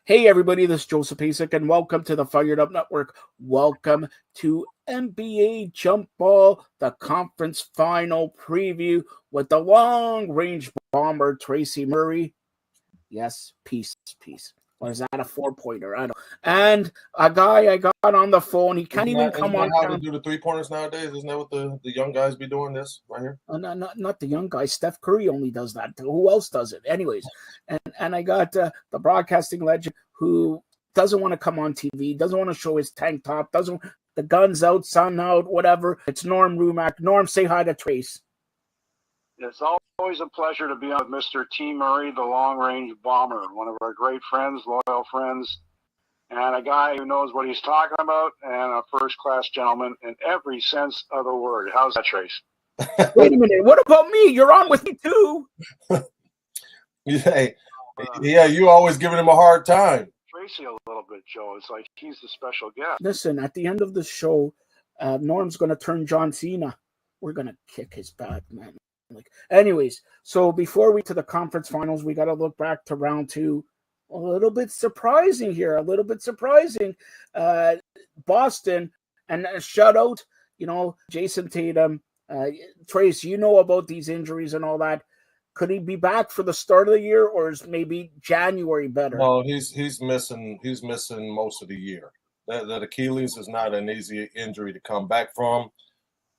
Hey everybody, this is Joseph Pasek, and welcome to the Fired Up Network. Welcome to NBA Jump Ball, the conference final preview with the long-range bomber Tracy Murray. Yes, peace. Or is that a four-pointer? I don't know. And a guy I got on the phone, he can't even come on. Isn't that how they do the three-pointers nowadays? Isn't that what the young guys be doing this right here? Not the young guy. Steph Curry only does that. Who else does it? Anyways, and I got the broadcasting legend who doesn't want to come on TV, doesn't want to show his tank top, doesn't the guns out, sun out, whatever. It's Norm Rumack. Norm, say hi to Trace. It's always a pleasure to be on with Mr. T. Murray, the long-range bomber, one of our great friends, loyal friends, and a guy who knows what he's talking about, and a first-class gentleman in every sense of the word. How's that, Trace? Wait a minute. What about me? You're on with me too. Yeah, you always giving him a hard time. Tracy a little bit, Joe. It's like he's the special guest. Listen, at the end of the show, Norm's going to turn John Cena. We're going to kick his butt, man. Anyways, so before we to the conference finals, we got to look back to round two. A little bit surprising here. Boston, and a shutout, Jason Tatum. Trace, you know about these injuries and all that. Could he be back for the start of the year, or is maybe January better? Well, he's missing most of the year. That Achilles is not an easy injury to come back from,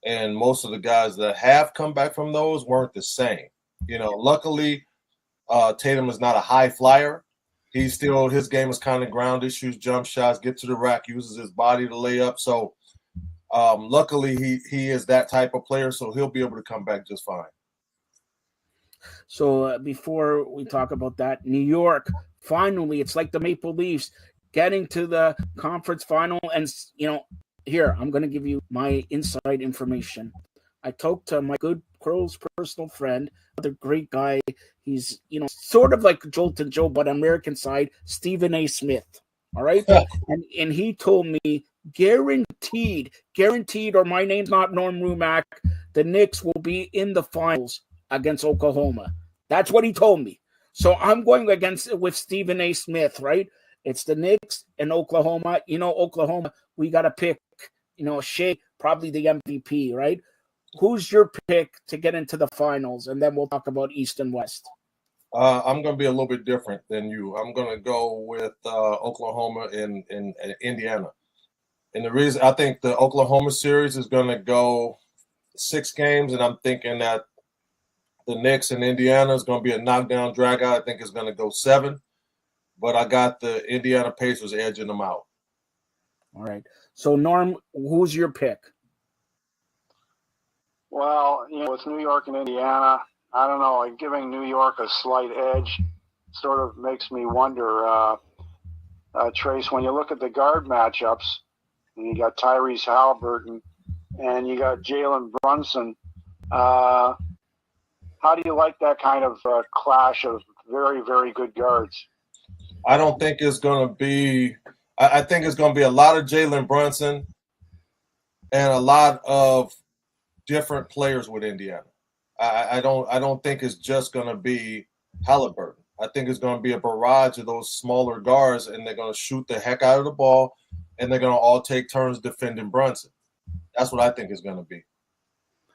and most of the guys that have come back from those weren't the same. Luckily, Tatum is not a high flyer. His game is kind of ground issues, jump shots, get to the rack, uses his body to lay up. So, luckily, he is that type of player, so he'll be able to come back just fine. So before we talk about that, New York, finally, it's like the Maple Leafs getting to the conference final. And, here, I'm going to give you my inside information. I talked to my good close personal friend, another great guy. He's, sort of like Jolton Joe, but American side, Stephen A. Smith. All right. and he told me guaranteed, or my name's not Norm Rumack, the Knicks will be in the finals against Oklahoma. That's what he told me. So I'm going with Stephen A. Smith, right? It's the Knicks and Oklahoma. Oklahoma, we got to pick, Shea, probably the MVP, right? Who's your pick to get into the finals? And then we'll talk about East and West. I'm going to be a little bit different than you. I'm going to go with Oklahoma and Indiana. And the reason I think the Oklahoma series is going to go 6 games, and I'm thinking that the Knicks and Indiana is going to be a knockdown, drag out. I think it's going to go 7. But I got the Indiana Pacers edging them out. All right. So, Norm, who's your pick? Well, with New York and Indiana, I don't know. Like giving New York a slight edge sort of makes me wonder, Trace, when you look at the guard matchups, and you got Tyrese Halliburton and you got Jalen Brunson, how do you like that kind of clash of very, very good guards? I don't think it's going to be – I think it's going to be a lot of Jalen Brunson and a lot of different players with Indiana. I don't think it's just going to be Halliburton. I think it's going to be a barrage of those smaller guards, and they're going to shoot the heck out of the ball, and they're going to all take turns defending Brunson. That's what I think it's going to be.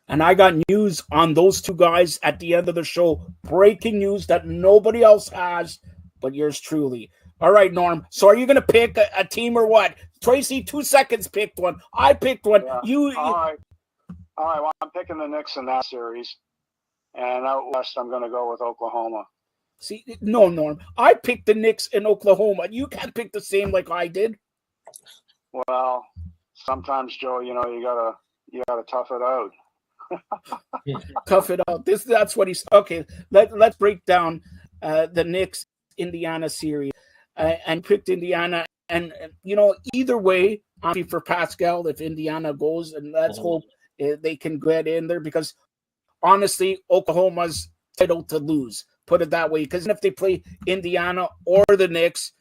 And I got news on those two guys at the end of the show. Breaking news that nobody else has, but yours truly. All right, Norm. So are you going to pick a team or what? Tracy, 2 seconds picked one. I picked one. Yeah. All right. Well, I'm picking the Knicks in that series. And out west, I'm going to go with Oklahoma. See, no, Norm. I picked the Knicks in Oklahoma. You can't pick the same like I did. Well, sometimes, Joe, you gotta tough it out. Tough it out. That's what he's okay. Let's break down the Knicks Indiana series and picked Indiana. And either way, I'm for Pascal if Indiana goes, and let's hope they can get in there because honestly, Oklahoma's titled to lose. Put it that way, because if they play Indiana or the Knicks,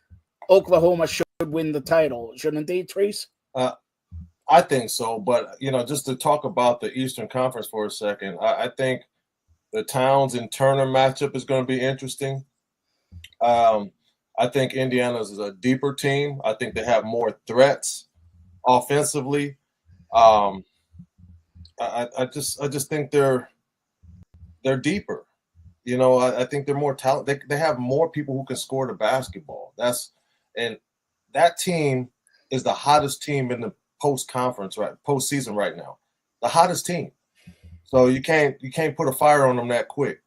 Oklahoma should win the title, shouldn't they, Trace? I think so, but just to talk about the Eastern Conference for a second, I think the Towns and Turner matchup is going to be interesting. I think Indiana's is a deeper team. I think they have more threats offensively. I just think they're deeper. You know, I think they're more talented. They have more people who can score the basketball. And that team is the hottest team in the postseason right now. The hottest team. So you can't put a fire on them that quick.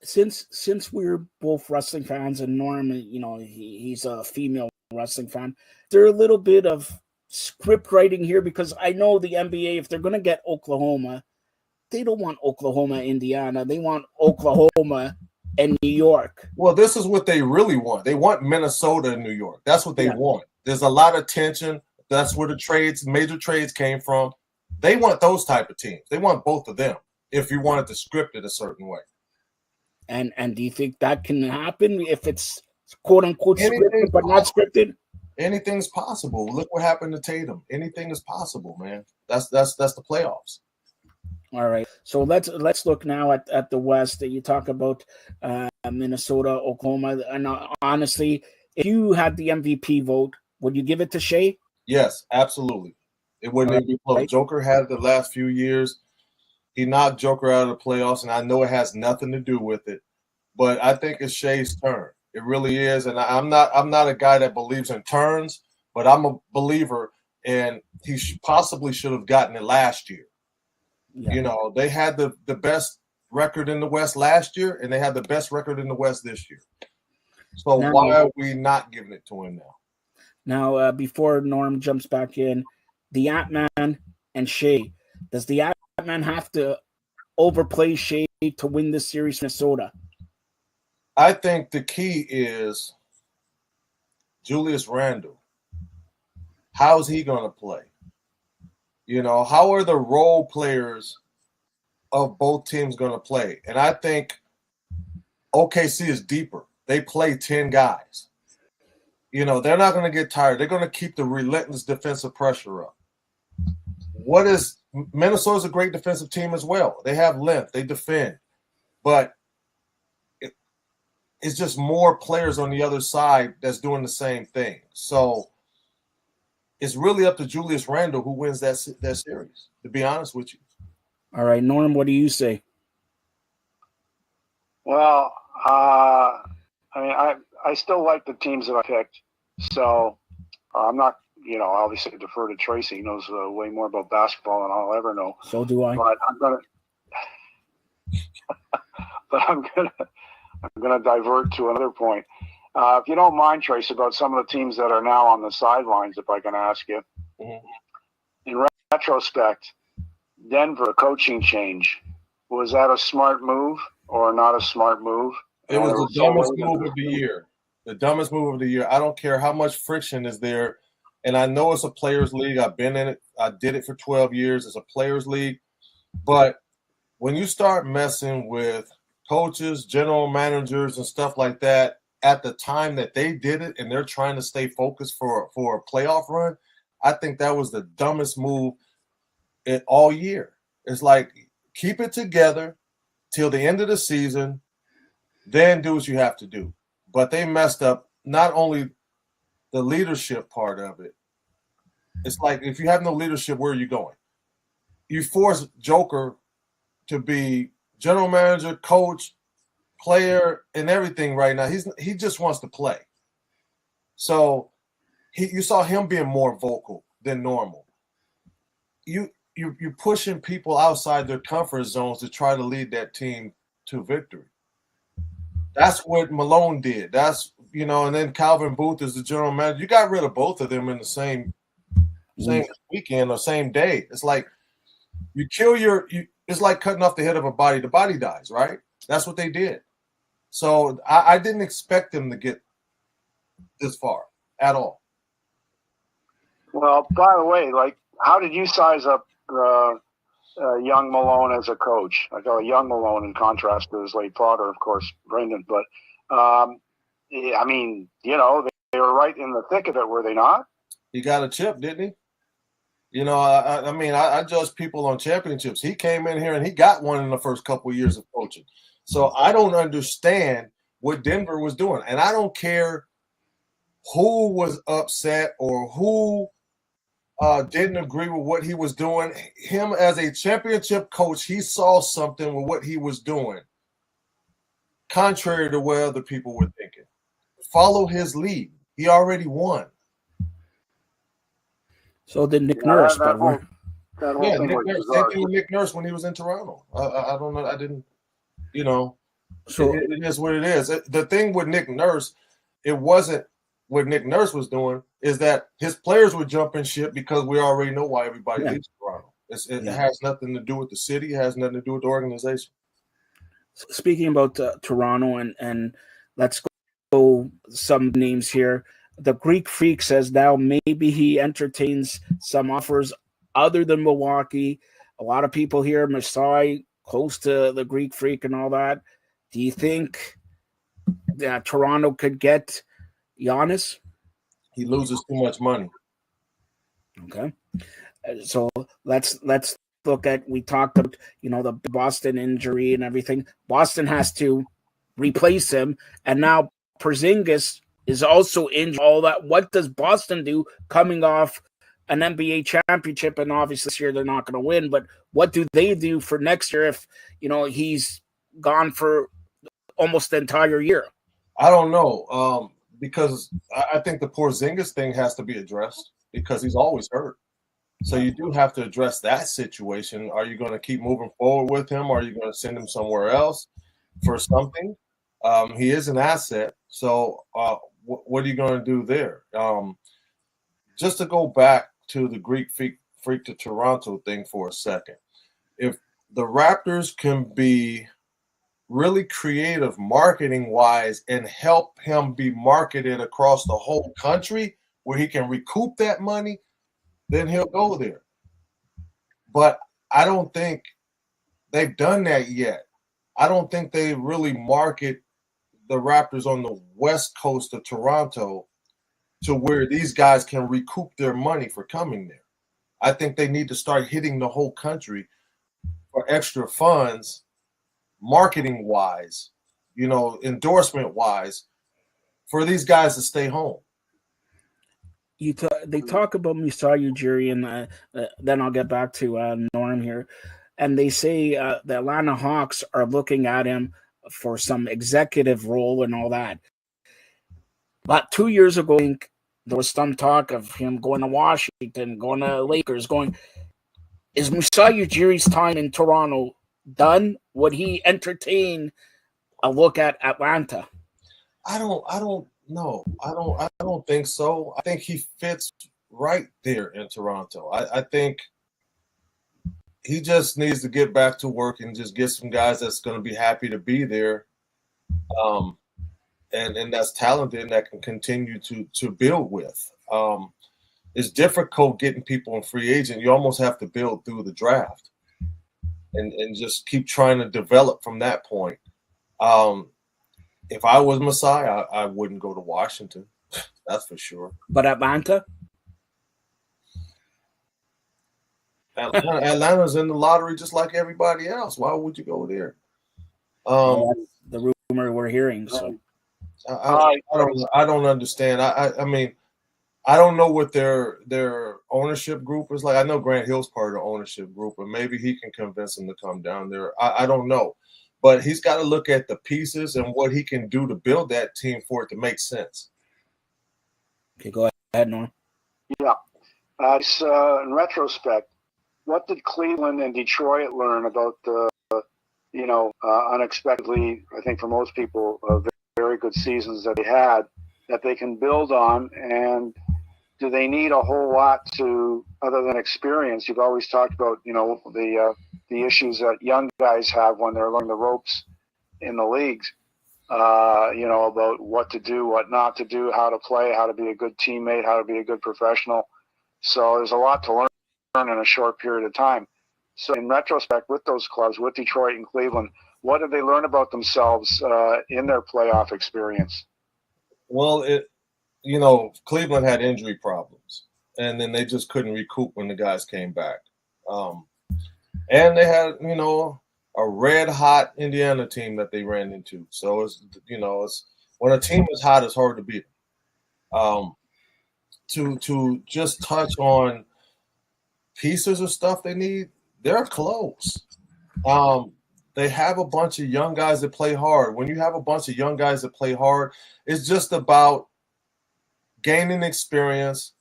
Since we're both wrestling fans, and Norm, you know, he's a female wrestling fan, there's a little bit of script writing here, because I know the NBA, if they're going to get Oklahoma, they don't want Oklahoma, Indiana. They want Oklahoma and New York. Well, this is what they really want. They want Minnesota and New York. That's what they want. There's a lot of tension. That's where the major trades came from. They want those type of teams. They want both of them if you wanted to script it a certain way. And do you think that can happen if it's quote unquote scripted but not scripted? Anything's possible. Look what happened to Tatum. Anything is possible, man. That's the playoffs. All right. So let's look now at the West. You talk about Minnesota, Oklahoma, and honestly, if you had the MVP vote, would you give it to Shea? Yes, absolutely. It wouldn't even be close. Right. Joker had the last few years. He knocked Joker out of the playoffs, and I know it has nothing to do with it, but I think it's Shea's turn. It really is, and I'm not a guy that believes in turns, but I'm a believer, and he possibly should have gotten it last year. Yeah. You know, they had the best record in the West last year, and they had the best record in the West this year. So why are we not giving it to him now? Now, before Norm jumps back in, the Ant-Man and Shea, does the Ant-Man have to overplay Shea to win this series in Minnesota? I think the key is Julius Randle. How's he going to play? You know, how are the role players of both teams going to play? And I think OKC is deeper. They play 10 guys. You know, they're not going to get tired. They're going to keep the relentless defensive pressure up. Minnesota's a great defensive team as well. They have length. They defend. But it's just more players on the other side that's doing the same thing. So it's really up to Julius Randle who wins that series, to be honest with you. All right, Norm, what do you say? Well, I mean, I still like the teams that I picked. So I'm not, you know, obviously defer to Tracy. He knows way more about basketball than I'll ever know. So do I. But I'm gonna divert to another point. If you don't mind, Tracy, about some of the teams that are now on the sidelines, if I can ask you. Mm-hmm. In retrospect, Denver coaching change, was that a smart move or not a smart move? It was the dumbest move of the year. The dumbest move of the year. I don't care how much friction is there. And I know it's a players' league. I've been in it. I did it for 12 years. It's a players' league. But when you start messing with coaches, general managers, and stuff like that at the time that they did it and they're trying to stay focused for a playoff run, I think that was the dumbest move all year. It's like, keep it together till the end of the season, then do what you have to do. But they messed up not only the leadership part of it. It's like, if you have no leadership, where are you going? You force Joker to be general manager, coach, player, and everything right now. He just wants to play. So you saw him being more vocal than normal. You're pushing people outside their comfort zones to try to lead that team to victory. That's what Malone did. That's, you know, and then Calvin Booth is the general manager. You got rid of both of them in the same weekend or same day. It's like you kill it's like cutting off the head of a body. The body dies, right? That's what they did. So I didn't expect them to get this far at all. Well, by the way, like, how did you size up young Malone as a coach? I got a young Malone in contrast to his late father, of course, Brendan. But, I mean, you know, they were right in the thick of it, were they not? He got a chip, didn't he? You know, I mean, I judge people on championships. He came in here and he got one in the first couple of years of coaching. So I don't understand what Denver was doing. And I don't care who was upset or who didn't agree with what he was doing. Him as a championship coach, he saw something with what he was doing, contrary to what other people were thinking. Follow his lead. He already won. So did Nick Nurse, that whole thing Nick was Nurse. bizarre. Same thing with Nick Nurse when he was in Toronto. I don't know. I didn't, you know. So it is what it is. The thing with Nick Nurse, it wasn't what Nick Nurse was doing, is that his players were jumping ship because we already know why everybody leaves Toronto. It has nothing to do with the city. It has nothing to do with the organization. Speaking about Toronto, and let's go some names here. The Greek Freak says now maybe he entertains some offers other than Milwaukee. A lot of people here, Masai, close to the Greek Freak and all that. Do you think that Toronto could get Giannis? He loses too much money. Okay. So let's look at, we talked about, the Boston injury and everything. Boston has to replace him, and now Porzingis is also injured. All that. What does Boston do coming off an NBA championship? And obviously this year they're not going to win, but what do they do for next year if, he's gone for almost the entire year? I don't know, because I think the Porzingis thing has to be addressed because he's always hurt. So you do have to address that situation. Are you going to keep moving forward with him? Or are you going to send him somewhere else for something? He is an asset. So what are you going to do there? Just to go back to the Greek freak to Toronto thing for a second. If the Raptors can be really creative marketing-wise and help him be marketed across the whole country where he can recoup that money, then he'll go there. But I don't think they've done that yet. I don't think they really market the Raptors on the west coast of Toronto to where these guys can recoup their money for coming there. I think they need to start hitting the whole country for extra funds, marketing-wise, endorsement-wise, for these guys to stay home. They talk about Masai Ujiri, and then I'll get back to Norm here. And they say the Atlanta Hawks are looking at him for some executive role and all that. About 2 years ago, I think there was some talk of him going to Washington, going to Lakers, Is Masai Ujiri's time in Toronto done? Would he entertain a look at Atlanta? I don't know. I don't think so. I think he fits right there in Toronto. I think he just needs to get back to work and just get some guys that's going to be happy to be there, and that's talented and that can continue to build with. It's difficult getting people in free agent. You almost have to build through the draft and just keep trying to develop from that point. If I was Masai, I wouldn't go to Washington. That's for sure. But Atlanta? Atlanta's in the lottery just like everybody else. Why would you go there? The rumor we're hearing. So I don't understand. I mean, I don't know what their ownership group is like. I know Grant Hill's part of the ownership group, and maybe he can convince him to come down there. I don't know. But he's got to look at the pieces and what he can do to build that team for it to make sense. Okay, go ahead, Norm. Yeah. In retrospect, what did Cleveland and Detroit learn about the, unexpectedly, I think for most people, very good seasons that they had that they can build on? And do they need a whole lot other than experience? You've always talked about, the issues that young guys have when they're learning the ropes in the leagues, about what to do, what not to do, how to play, how to be a good teammate, how to be a good professional. So there's a lot to learn in a short period of time. So in retrospect, with those clubs, with Detroit and Cleveland, what did they learn about themselves in their playoff experience? Well, Cleveland had injury problems, and then they just couldn't recoup when the guys came back. And they had, a red hot Indiana team that they ran into. So it's when a team is hot, it's hard to beat them. To just touch on pieces of stuff they need, they're close. They have a bunch of young guys that play hard. When you have a bunch of young guys that play hard, it's just about gaining experience,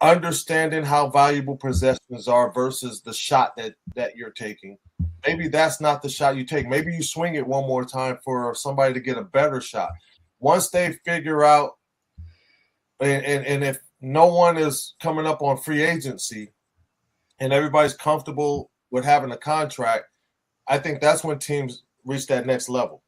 understanding how valuable possessions are versus the shot that you're taking. Maybe that's not the shot you take. Maybe you swing it one more time for somebody to get a better shot. Once they figure out, and if no one is coming up on free agency and everybody's comfortable with having a contract, I think that's when teams reach that next level,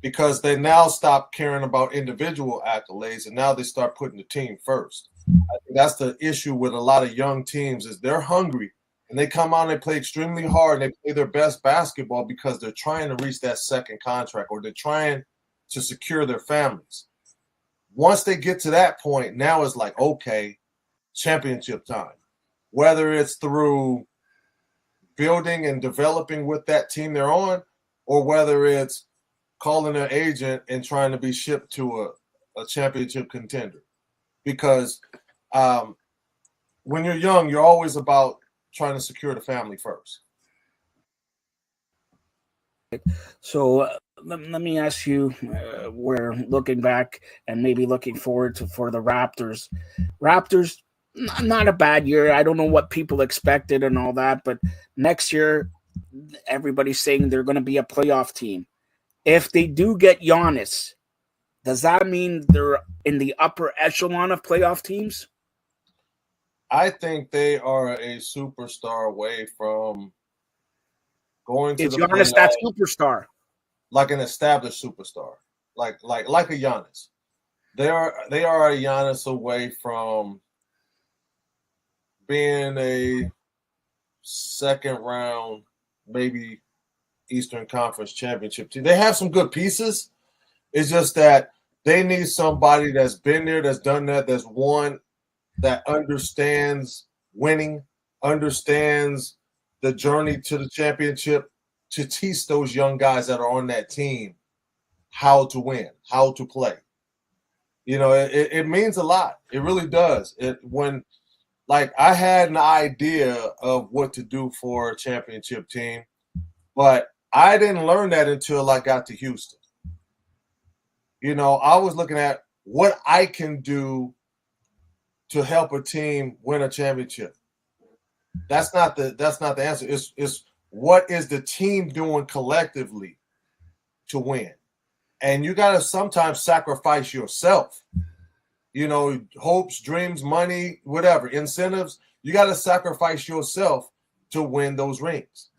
because they now stop caring about individual accolades and now they start putting the team first. I think that's the issue with a lot of young teams is they're hungry and they come out and they play extremely hard and they play their best basketball because they're trying to reach that second contract or they're trying to secure their families. Once they get to that point, now it's like, okay, championship time. Whether it's through building and developing with that team they're on, or whether it's calling an agent and trying to be shipped to a championship contender. Because when you're young, you're always about trying to secure the family first. So let me ask you, we're looking back and maybe looking forward for the Raptors. Raptors, not a bad year. I don't know what people expected and all that, but next year, everybody's saying they're going to be a playoff team. If they do get Giannis, does that mean they're in the upper echelon of playoff teams? I think they are a superstar away from going to Is the Giannis playoffs, that superstar? like an established superstar, like a Giannis. They are a Giannis away from being a second round, maybe Eastern Conference championship team. They have some good pieces. It's just that they need somebody that's been there, that's done that, that's won, that understands winning, understands the journey to the championship, to teach those young guys that are on that team how to win, how to play. It means a lot. It really does. I had an idea of what to do for a championship team, but I didn't learn that until I got to Houston. I was looking at what I can do to help a team win a championship. That's not the answer. It's what is the team doing collectively to win? And you got to sometimes sacrifice yourself. Hopes, dreams, money, whatever, incentives. You got to sacrifice yourself to win those rings.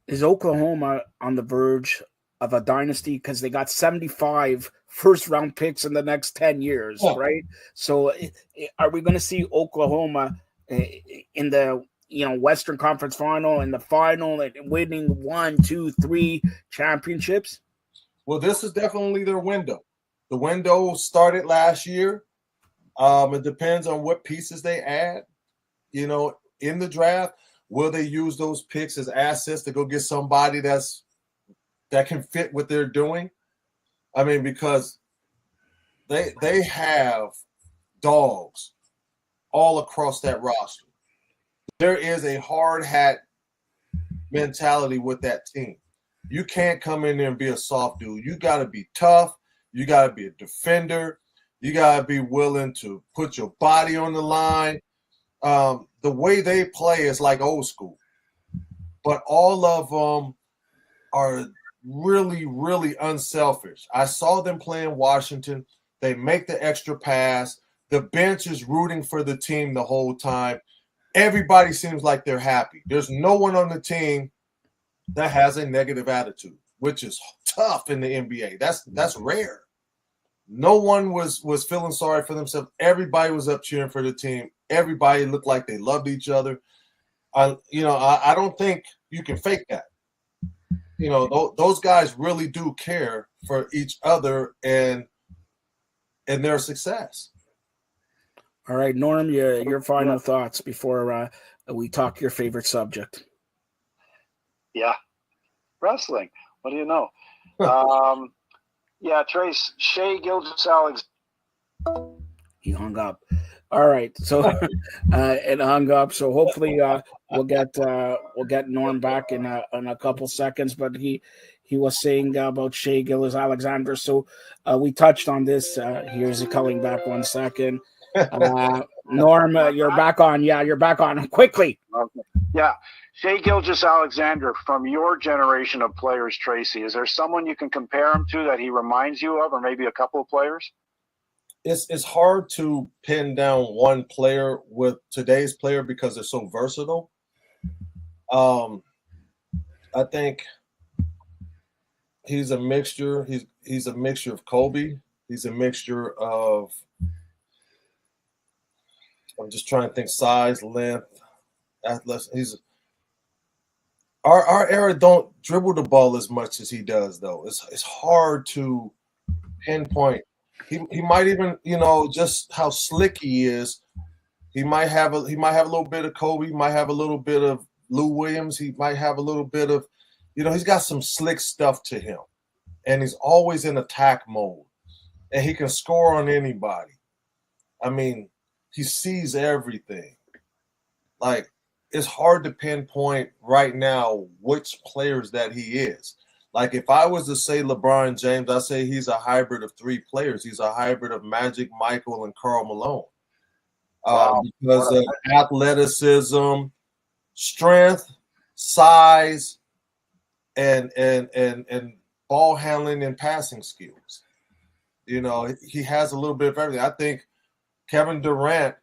Is Oklahoma on the verge of a dynasty because they got 75 first-round picks in the next 10 years, right? So are we going to see Oklahoma in the Western Conference Final, in the final, and winning 1, 2, 3 championships? Well, this is definitely their window. The window started last year. It depends on what pieces they add, in the draft. Will they use those picks as assets to go get somebody that can fit what they're doing? I mean, because they have dogs all across that roster. There is a hard hat mentality with that team. You can't come in there and be a soft dude. You got to be tough. You got to be a defender. You got to be willing to put your body on the line. The way they play is like old school. But all of them are really, really unselfish. I saw them play in Washington. They make the extra pass. The bench is rooting for the team the whole time. Everybody seems like they're happy. There's no one on the team that has a negative attitude, which is tough in the NBA. That's rare. No one was feeling sorry for themselves. Everybody was up cheering for the team. Everybody looked like they loved each other. I don't think you can fake that. Those guys really do care for each other and their success. All right, Norm, your final thoughts before we talk your favorite subject. Yeah, wrestling. What do you know? Yeah, Trace, Shea Gilgeous-Alexander. He hung up. All right, so it hung up. So hopefully we'll get Norm back in a couple seconds. But he was saying about Shea Gilgeous-Alexander. So we touched on this. Here's it coming back. 1 second. Norm, you're back on. Yeah, you're back on quickly. Okay. Yeah, Shea Gilgeous-Alexander, from your generation of players, Tracy, is there someone you can compare him to that he reminds you of, or maybe a couple of players? It's hard to pin down one player with today's player because they're so versatile. I think he's a mixture. He's a mixture of Kobe. He's a mixture of, I'm just trying to think, size, length, athleticism. Our era don't dribble the ball as much as he does, though. It's hard to pinpoint. He might even, just how slick he is. He might have a little bit of Kobe. He might have a little bit of Lou Williams. He might have a little bit of, he's got some slick stuff to him, and he's always in attack mode, and he can score on anybody. I mean, he sees everything. Like, it's hard to pinpoint right now which players that he is. Like, if I was to say LeBron James, I say he's a hybrid of three players. He's a hybrid of Magic, Michael, and Karl Malone. Because of athleticism, strength, size, and ball handling and passing skills. He has a little bit of everything. I think Kevin Durant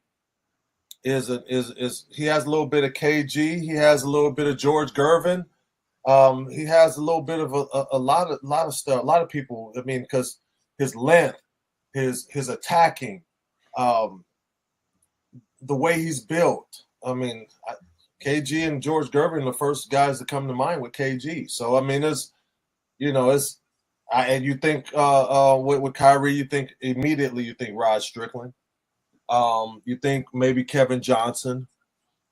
he has a little bit of KG. He has a little bit of George Gervin. He has a little bit of a lot of stuff. A lot of people. I mean, because his length, his attacking, the way he's built. I mean, KG and George Gervin are the first guys that come to mind with KG. So I mean, and you think with Kyrie, you think Rod Strickland. You think maybe Kevin Johnson.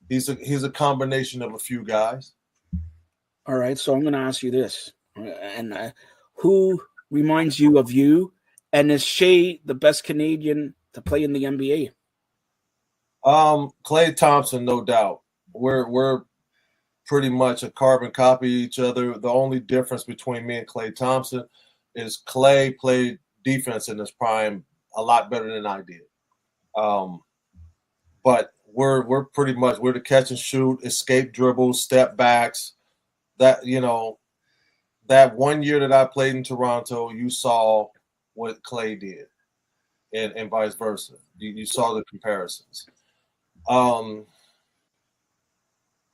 He's a combination of a few guys. All right, so I'm going to ask you this, and who reminds you of you, and is Shea the best Canadian to play in the NBA? Klay Thompson, no doubt. We're pretty much a carbon copy of each other. The only difference between me and Klay Thompson is Klay played defense in his prime a lot better than I did. But we're pretty much, we're the catch and shoot, escape dribbles, step backs. That, that 1 year that I played in Toronto, you saw what Klay did, and vice versa. You saw the comparisons.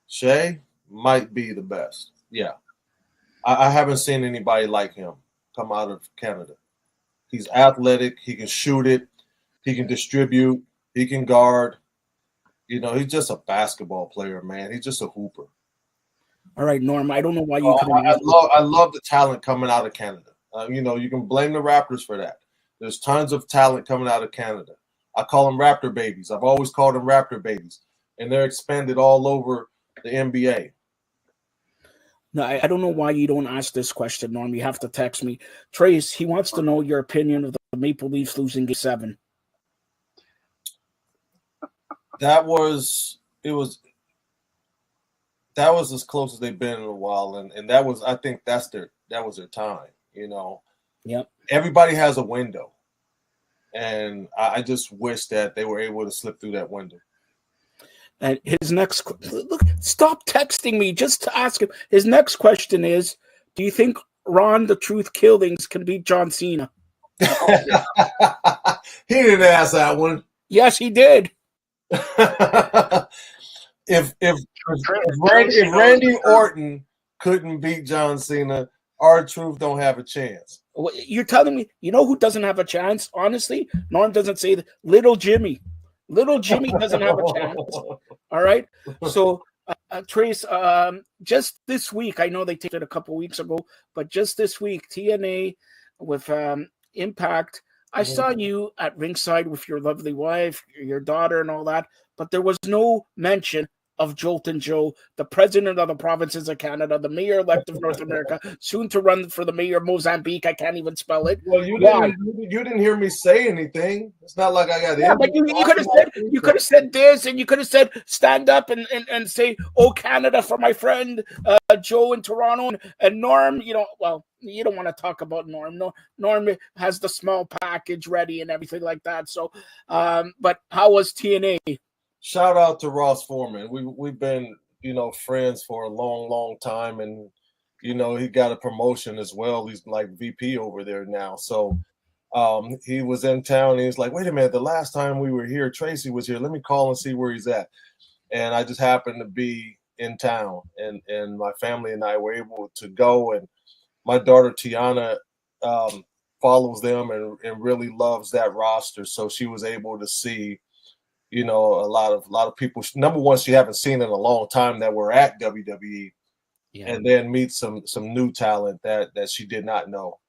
Shea might be the best. Yeah. I haven't seen anybody like him come out of Canada. He's athletic. He can shoot it. He can distribute. He can guard. He's just a basketball player, man. He's just a hooper. All right, Norm, I don't know why you couldn't. I love the talent coming out of Canada. You can blame the Raptors for that. There's tons of talent coming out of Canada. I call them Raptor babies. I've always called them Raptor babies. And they're expanded all over the NBA. No, I don't know why you don't ask this question, Norm. You have to text me. Trace, he wants to know your opinion of the Maple Leafs losing Game 7. That was as close as they've been in a while, and that was, I think that was their time. Yep. Everybody has a window, and I just wish that they were able to slip through that window. And his next look, stop texting me just to ask him. His next question is: do you think Ron the Truth Killings can beat John Cena? He didn't ask that one. Yes, he did. If Randy Orton couldn't beat John Cena, R-Truth don't have a chance. You're telling me, who doesn't have a chance? Honestly, Norm doesn't say that. Little Jimmy doesn't have a chance. All right. So, Trace, just this week, I know they taped it a couple weeks ago, but just this week, TNA with Impact, I saw you at ringside with your lovely wife, your daughter, and all that, but there was no mention of Joltin' Joe, the president of the provinces of Canada, the mayor-elect of North America, soon to run for the mayor of Mozambique. I can't even spell it. Well, you didn't hear me say anything. It's not like I got but you could have said this, and you could have said stand up and say, "Oh, Canada," for my friend Joe in Toronto, and Norm. Well, you don't want to talk about Norm. No, Norm has the small package ready and everything like that. So, but how was TNA? Shout out to Ross Foreman. We've been, friends for a long, long time, and he got a promotion as well. He's like VP over there now. So he was in town. And he's like, wait a minute, the last time we were here, Tracy was here. Let me call and see where he's at. And I just happened to be in town, and my family and I were able to go. And my daughter Tiana follows them and really loves that roster. So she was able to see a lot of people. Number one, she haven't seen in a long time that were at WWE, and then meet some new talent that she did not know.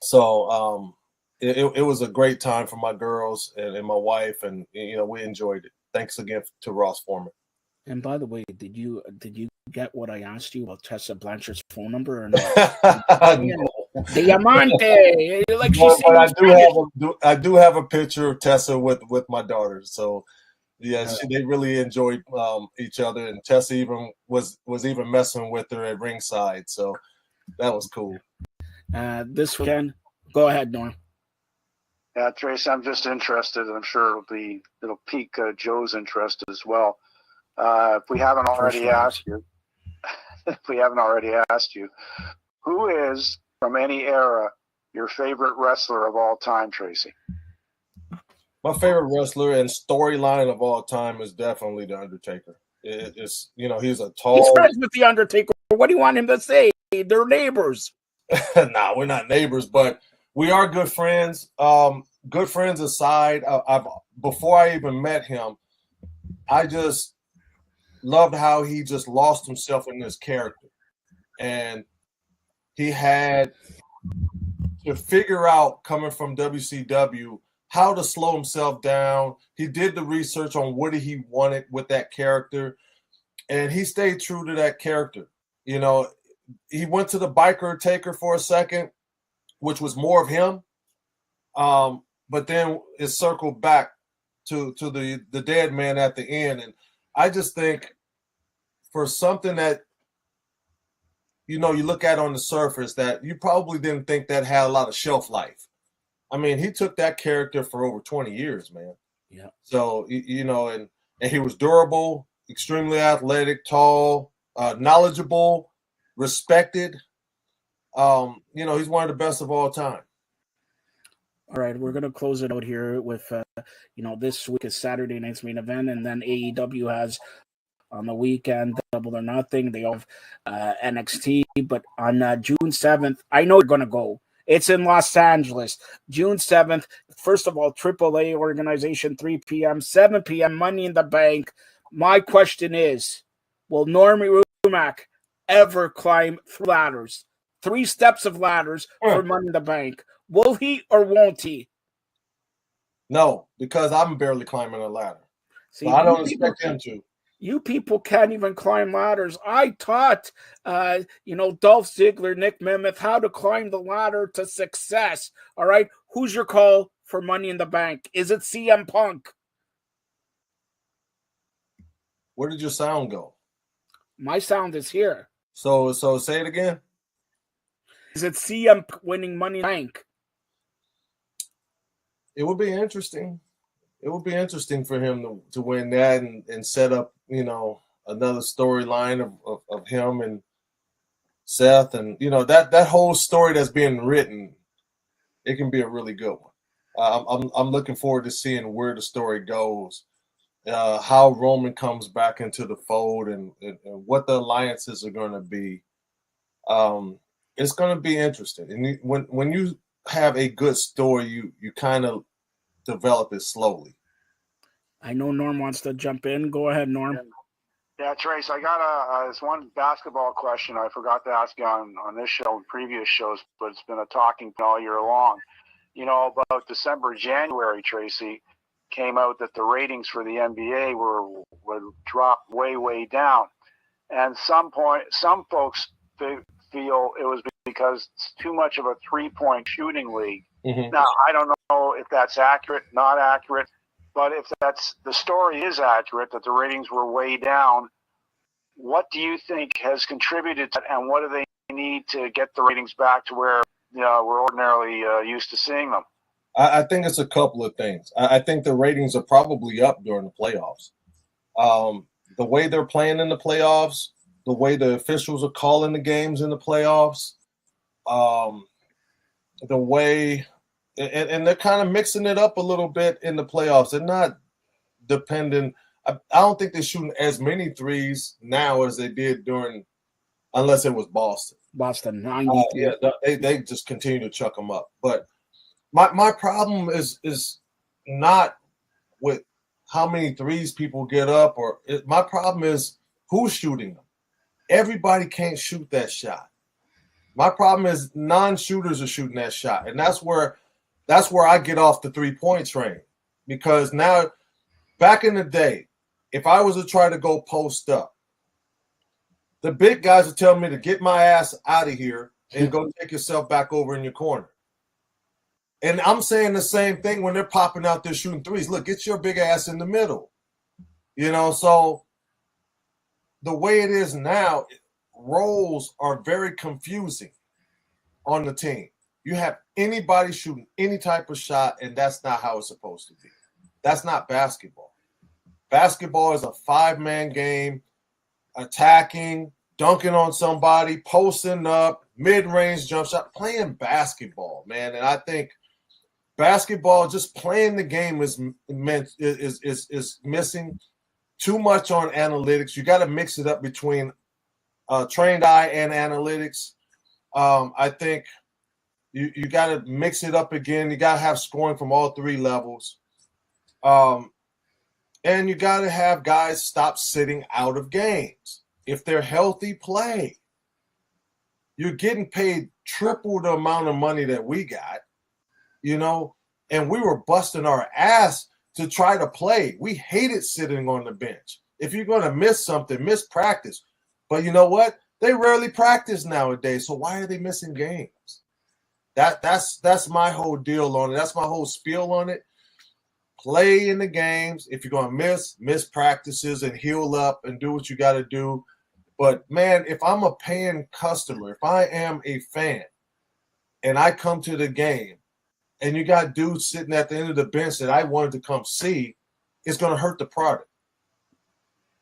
So it was a great time for my girls and my wife, and we enjoyed it. Thanks again to Ross Foreman. And by the way, did you get what I asked you about Tessa Blanchard's phone number or not? Diamante, like she said. I do have a picture of Tessa with my daughters. So they really enjoyed each other, and Tessa even was even messing with her at ringside. So that was cool. This weekend, go ahead, Norm. Yeah, Tracy, I'm just interested. I'm sure it'll pique Joe's interest as well. If we haven't already asked you, who is from any era your favorite wrestler of all time, Tracy? My favorite wrestler and storyline of all time is definitely The Undertaker. It's he's a tall. He's friends with The Undertaker. What do you want him to say? They're neighbors. No, we're not neighbors, but we are good friends. Good friends aside, before I even met him, I just loved how he just lost himself in this character, and he had to figure out, coming from WCW, how to slow himself down. He did the research on what he wanted with that character, and he stayed true to that character. He went to the biker taker for a second, which was more of him, but then it circled back to the dead man at the end. And I just think for something that you look at on the surface that you probably didn't think that had a lot of shelf life. I mean, he took that character for over 20 years, man. Yeah. So, and he was durable, extremely athletic, tall, knowledgeable, respected. He's one of the best of all time. All right, we're going to close it out here with, this week is Saturday night's main event, and then AEW has on the weekend Double or Nothing. They have NXT, but on June 7th, I know you're going to go. It's in Los Angeles, June 7th. First of all, AAA organization, 3 p.m., 7 p.m., Money in the Bank. My question is, will Normie Rumack ever climb 3 ladders, 3 steps of ladders for Money in the Bank? Will he or won't he? No, because I'm barely climbing a ladder. See, so I don't expect him to. You people can't even climb ladders. I taught, Dolph Ziggler, Nick Nemeth, how to climb the ladder to success. All right, who's your call for Money in the Bank? Is it CM Punk? Where did your sound go? My sound is here. So say it again. Is it CM winning Money in the Bank? It would be interesting. It would be interesting for him to win that and set up, another storyline of him and Seth, and that whole story that's being written. It can be a really good one. I'm looking forward to seeing where the story goes, how Roman comes back into the fold, and what the alliances are going to be. It's going to be interesting, and when you have a good story, you kind of develop it slowly. I know Norm wants to jump in. Go ahead, Norm. Yeah, Trace, I got this one basketball question I forgot to ask you on this show and previous shows, but it's been a talking point all year long. About December, January, Tracy, came out that the ratings for the NBA would drop way down, and some folks feel it was because it's too much of a 3-point shooting league. Mm-hmm. Now, I don't know if that's accurate, not accurate, but if the story is accurate that the ratings were way down, what do you think has contributed to that, and what do they need to get the ratings back to where we're ordinarily used to seeing them? I think it's a couple of things. I think the ratings are probably up during the playoffs. The way they're playing in the playoffs, the way the officials are calling the games in the playoffs, the way – and they're kind of mixing it up a little bit in the playoffs. They're not dependent – I don't think they're shooting as many threes now as they did during – unless it was Boston. Boston. Yeah, they just continue to chuck them up. But my problem is not with how many threes people get up, my problem is who's shooting them. Everybody can't shoot that shot. My problem is non-shooters are shooting that shot, and that's where I get off the 3-point train. Because now, back in the day, if I was to try to go post up, the big guys would tell me to get my ass out of here and go take yourself back over in your corner. And I'm saying the same thing when they're popping out there shooting threes. Look, get your big ass in the middle. So the way it is now, roles are very confusing on the team. You have anybody shooting any type of shot, and that's not how it's supposed to be. That's not basketball. Basketball is a 5-man game, attacking, dunking on somebody, posting up, mid-range jump shot, playing basketball, man. And I think basketball, just playing the game is missing too much on analytics. You got to mix it up between trained eye and analytics. I think you got to mix it up again. You got to have scoring from all 3 levels. And you got to have guys stop sitting out of games. If they're healthy, play. You're getting paid triple the amount of money that we got, and we were busting our ass to try to play. We hated sitting on the bench. If you're going to miss something, miss practice. But you know what? They rarely practice nowadays, so why are they missing games? That's my whole deal on it. That's my whole spiel on it. Play in the games. If you're going to miss practices and heal up and do what you got to do. But, man, if I'm a paying customer, if I am a fan and I come to the game and you got dudes sitting at the end of the bench that I wanted to come see, it's going to hurt the product.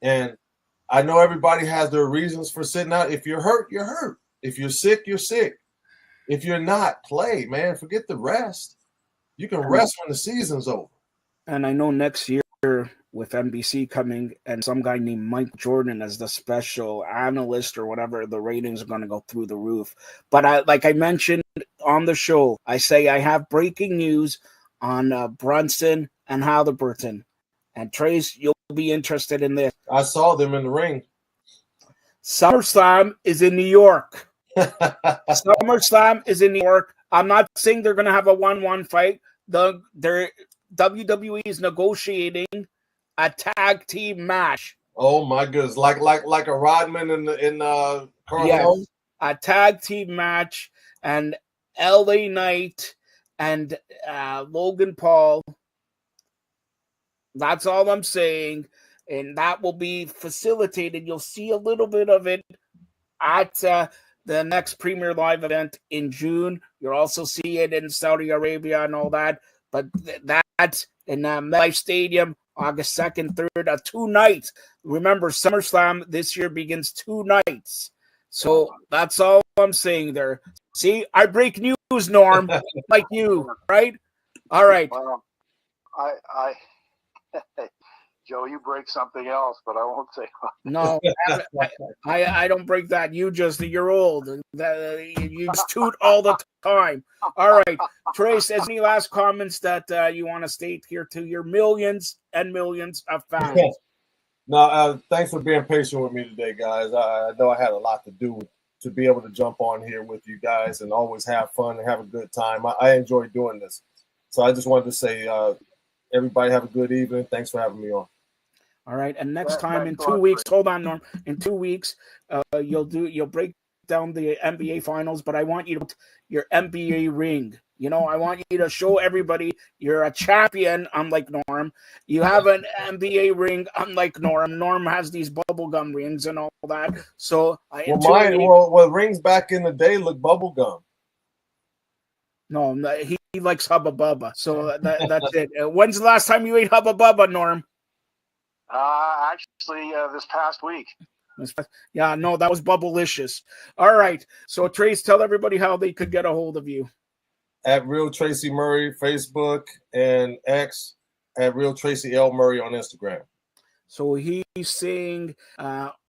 And I know everybody has their reasons for sitting out. If you're hurt, you're hurt. If you're sick, you're sick. If you're not, play, man. Forget the rest. You can rest when the season's over. And I know next year with NBC coming and some guy named Mike Jordan as the special analyst or whatever, the ratings are going to go through the roof. But like I mentioned on the show, I say I have breaking news on Brunson and Halliburton. And Trace, you'll be interested in this. I saw them in the ring. SummerSlam is in New York. SummerSlam is in New York. I'm not saying they're going to have a 1-1 fight. WWE is negotiating a tag team match. Oh my goodness, like a Rodman in Carl. Yes, a tag team match, and LA Knight and Logan Paul. That's all I'm saying, and that will be facilitated. You'll see a little bit of it at the next Premier Live event in June. You'll also see it in Saudi Arabia and all that. But that's in MetLife Stadium, August 2nd, 3rd, 2 nights. Remember, SummerSlam this year begins 2 nights. So that's all I'm saying there. See, I break news, Norm, like you, right? All right. Joe, you break something else, but I won't say. No, I don't break that. You're old. You just toot all the time. All right, Trace, any last comments that you want to state here to your millions and millions of fans? No, thanks for being patient with me today, guys. I know I had a lot to do to be able to jump on here with you guys and always have fun and have a good time. I enjoy doing this. So I just wanted to say Everybody have a good evening. Thanks for having me on. All right, and next Yeah, time in thanks a 2 lot, weeks, Tracy. hold on, Norm. In 2 weeks, you'll break down the NBA finals, but I want you to put your NBA ring. I want you to show everybody you're a champion, unlike Norm. You have an NBA ring, unlike Norm. Norm has these bubblegum rings and all that. So in 2 weeks, Well, rings back in the day look bubblegum. no, he likes Hubba Bubba. So that's it. When's the last time you ate Hubba Bubba, Norm? Actually, this past week. Yeah, no, that was Bubblicious. All right. So, Trace, tell everybody how they could get a hold of you. At Real Tracy Murray, Facebook and X. At Real Tracy L. Murray on Instagram. So he's saying